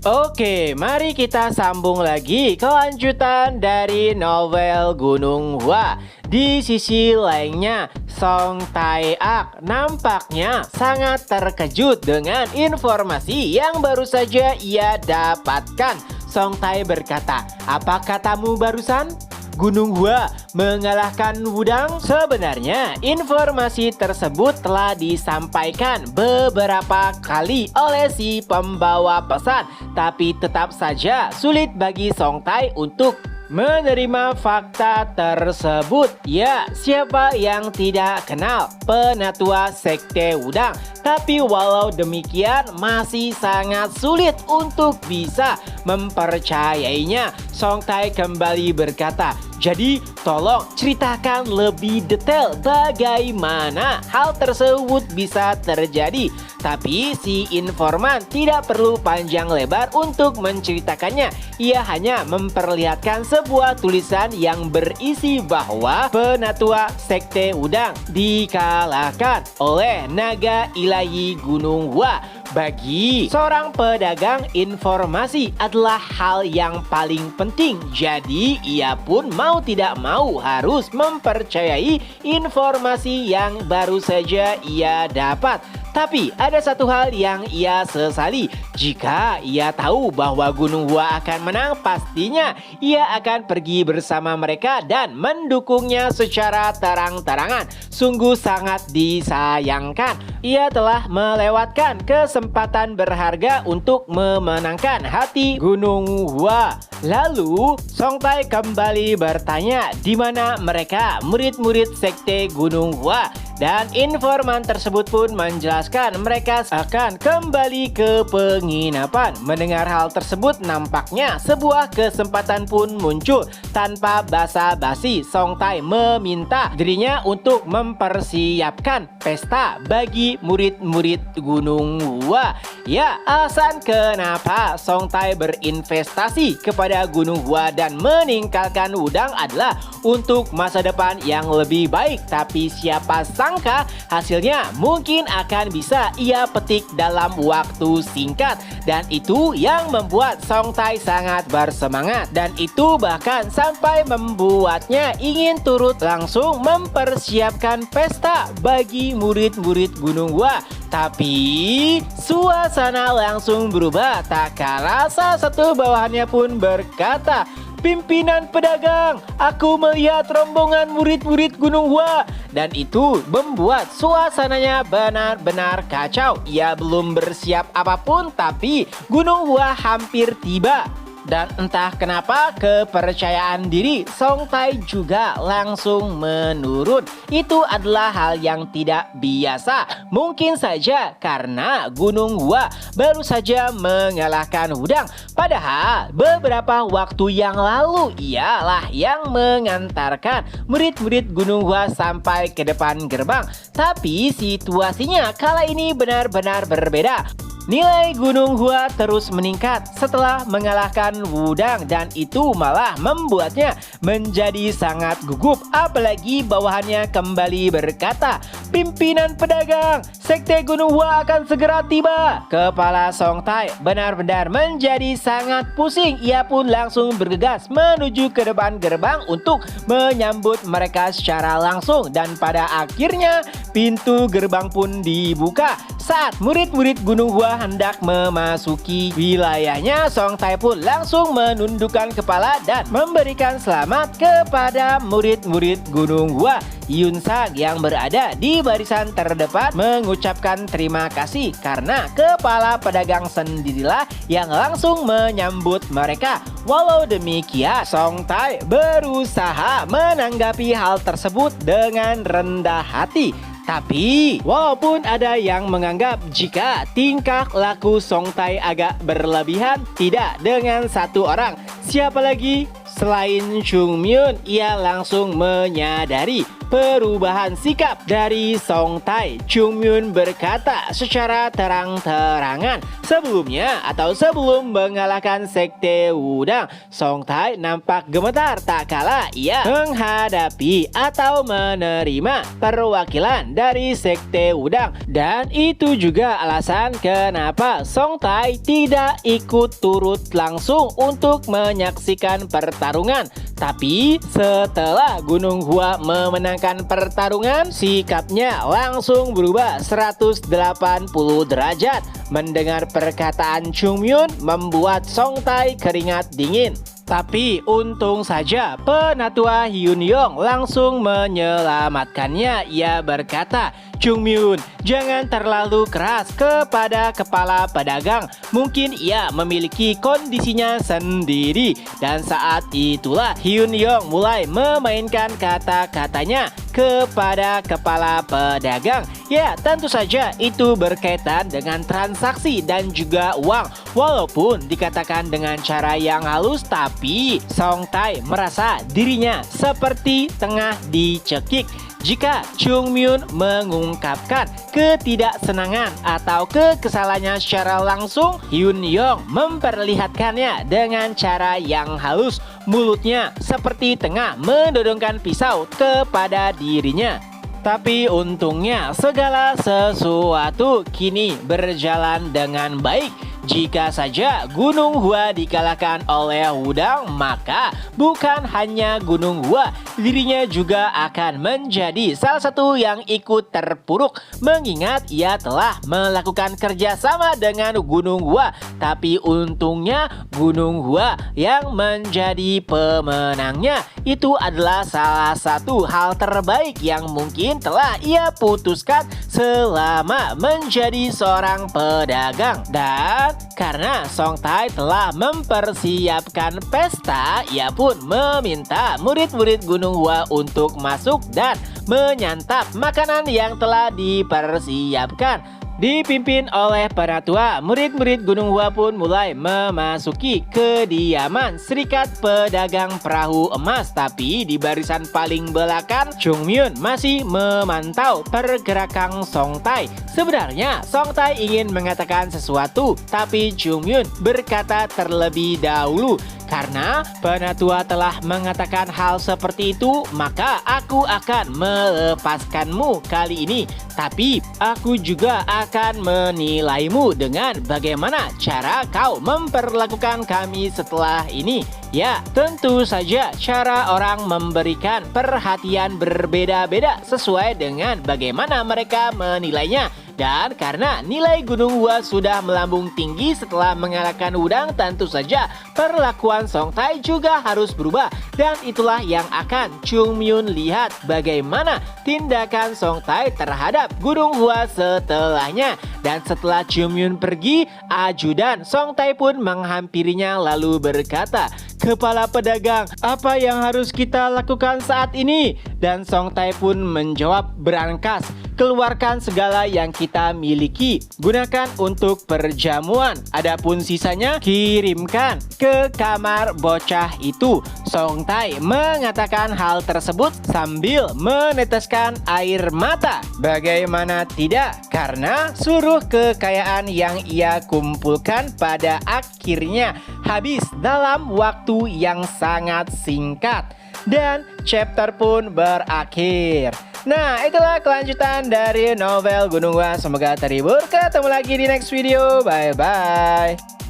Oke, mari kita sambung lagi kelanjutan dari novel Gunung Hua. Di sisi lainnya, Song Tae-ak nampaknya sangat terkejut dengan informasi yang baru saja ia dapatkan. Song Tae berkata, "Apa katamu barusan? Gunung Hua mengalahkan Wudang?" Sebenarnya informasi tersebut telah disampaikan beberapa kali oleh si pembawa pesan, tapi tetap saja sulit bagi Song Tae untuk menerima fakta tersebut. Ya, siapa yang tidak kenal penatua Sekte Wudang? Tapi walau demikian masih sangat sulit untuk bisa mempercayainya. Song Tae kembali berkata, "Jadi tolong ceritakan lebih detail bagaimana hal tersebut bisa terjadi." Tapi si informan tidak perlu panjang lebar untuk menceritakannya. Ia hanya memperlihatkan sebuah tulisan yang berisi bahwa penatua Sekte Wudang dikalahkan oleh naga ilahi Gunung Hua. Bagi seorang pedagang, informasi adalah hal yang paling penting. Jadi ia pun mau tidak mau harus mempercayai informasi yang baru saja ia dapat. Tapi ada satu hal yang ia sesali. Jika ia tahu bahwa Gunung Hua akan menang, pastinya ia akan pergi bersama mereka dan mendukungnya secara terang-terangan. Sungguh sangat disayangkan. Ia telah melewatkan kesempatan berharga untuk memenangkan hati Gunung Hua. Lalu Song Tae kembali bertanya di mana mereka murid-murid Sekte Gunung Hua. Dan informan tersebut pun menjelaskan mereka akan kembali ke penginapan. Mendengar hal tersebut nampaknya sebuah kesempatan pun muncul. Tanpa basa-basi, Song Tae meminta dirinya untuk mempersiapkan pesta bagi murid-murid Gunung Hua. Ya, alasan kenapa Song Tae berinvestasi kepada Gunung Hua dan meninggalkan Wudang adalah untuk masa depan yang lebih baik. Tapi siapa sangka hasilnya mungkin akan bisa ia petik dalam waktu singkat. Dan itu yang membuat Song Tae sangat bersemangat. Dan itu bahkan sampai membuatnya ingin turut langsung mempersiapkan pesta bagi murid-murid Gunung Hua. Tapi suasana langsung berubah tak kalah salah satu bawahannya pun berkata, "Pimpinan pedagang, aku melihat rombongan murid-murid Gunung Hua." Dan itu membuat suasananya benar-benar kacau. Ia belum bersiap apapun tapi Gunung Hua hampir tiba. Dan entah kenapa kepercayaan diri Song Tae juga langsung menurun. Itu adalah hal yang tidak biasa. Mungkin saja karena Gunung Hua baru saja mengalahkan Wudang. Padahal beberapa waktu yang lalu ialah yang mengantarkan murid-murid Gunung Hua sampai ke depan gerbang. Tapi situasinya kala ini benar-benar berbeda. Nilai Gunung Hua terus meningkat setelah mengalahkan Wudang dan itu malah membuatnya menjadi sangat gugup. Apalagi bawahannya kembali berkata, "Pimpinan pedagang, Sekte Gunung Hua akan segera tiba." Kepala Song Tae benar-benar menjadi sangat pusing. Ia pun langsung bergegas menuju ke depan gerbang untuk menyambut mereka secara langsung. Dan pada akhirnya pintu gerbang pun dibuka. Saat murid-murid Gunung Hua hendak memasuki wilayahnya, Song Tae pun langsung menundukkan kepala dan memberikan selamat kepada murid-murid Gunung Hua. Yun Sang yang berada di barisan terdepan mengucapkan terima kasih karena kepala pedagang sendirilah yang langsung menyambut mereka. Walau demikian, Song Tae berusaha menanggapi hal tersebut dengan rendah hati. Tapi walaupun ada yang menganggap jika tingkah laku Song Tae agak berlebihan, tidak dengan satu orang. Siapa lagi selain Chung Myun, ia langsung menyadari perubahan sikap dari Song Tae. Chung Myun berkata secara terang-terangan sebelum mengalahkan Sekte Wudang, Song Tae nampak gemetar tak kala ia menghadapi atau menerima perwakilan dari Sekte Wudang. Dan itu juga alasan kenapa Song Tae tidak ikut turut langsung untuk menyaksikan pertarungan. Tapi setelah Gunung Hua memenangkan pertarungan, sikapnya langsung berubah 180 derajat. Mendengar perkataan Chung Myun membuat Song Tae keringat dingin. Tapi untung saja penatua Hyun Yong langsung menyelamatkannya. Ia berkata, "Chung Myun, jangan terlalu keras kepada kepala pedagang. Mungkin ia memiliki kondisinya sendiri." Dan saat itulah Hyun Yong mulai memainkan kata-katanya kepada kepala pedagang. Ya, tentu saja itu berkaitan dengan transaksi dan juga uang. Walaupun dikatakan dengan cara yang halus, tapi Song Tae merasa dirinya seperti tengah dicekik. Jika Chung Myun mengungkapkan ketidaksenangan atau kekesalannya secara langsung, Hyun Yong memperlihatkannya dengan cara yang halus. Mulutnya seperti tengah mendodongkan pisau kepada dirinya. Tapi untungnya segala sesuatu kini berjalan dengan baik. Jika saja Gunung Hua dikalahkan oleh Wudang, maka bukan hanya Gunung Hua, dirinya juga akan menjadi salah satu yang ikut terpuruk. Mengingat ia telah melakukan kerjasama dengan Gunung Hua. Tapi untungnya Gunung Hua yang menjadi pemenangnya. Itu adalah salah satu hal terbaik yang mungkin telah ia putuskan selama menjadi seorang pedagang. Dan karena Song Tae telah mempersiapkan pesta, ia pun meminta murid-murid Gunung Hua untuk masuk dan menyantap makanan yang telah dipersiapkan. Dipimpin oleh penatua, murid-murid Gunung Hua pun mulai memasuki kediaman Serikat Pedagang Perahu Emas. Tapi di barisan paling belakang, Chung Myun masih memantau pergerakan Song Tae. Sebenarnya Song Tae ingin mengatakan sesuatu, tapi Chung Myun berkata terlebih dahulu, "Karena penatua telah mengatakan hal seperti itu, maka aku akan melepaskanmu kali ini. Tapi aku juga akan menilaimu dengan bagaimana cara kau memperlakukan kami setelah ini." Ya, tentu saja cara orang memberikan perhatian berbeda-beda sesuai dengan bagaimana mereka menilainya. Dan karena nilai Gunung Hua sudah melambung tinggi setelah mengalahkan Wudang, tentu saja perlakuan Song Tae juga harus berubah. Dan itulah yang akan Chung Myun lihat, bagaimana tindakan Song Tae terhadap Gunung Hua setelahnya. Dan setelah Chung Myun pergi, ajudan Song Tae pun menghampirinya lalu berkata, "Kepala pedagang, apa yang harus kita lakukan saat ini?" Dan Song Tae pun menjawab berangkas, "Keluarkan segala yang kita miliki, gunakan untuk perjamuan. Adapun sisanya kirimkan ke kamar bocah itu." Song Tae mengatakan hal tersebut sambil meneteskan air mata. Bagaimana tidak? Karena seluruh kekayaan yang ia kumpulkan pada akhirnya habis dalam waktu yang sangat singkat. Dan chapter pun berakhir. Nah, itulah kelanjutan dari novel Gunung Hua. Semoga terhibur. Ketemu lagi di next video. Bye-bye.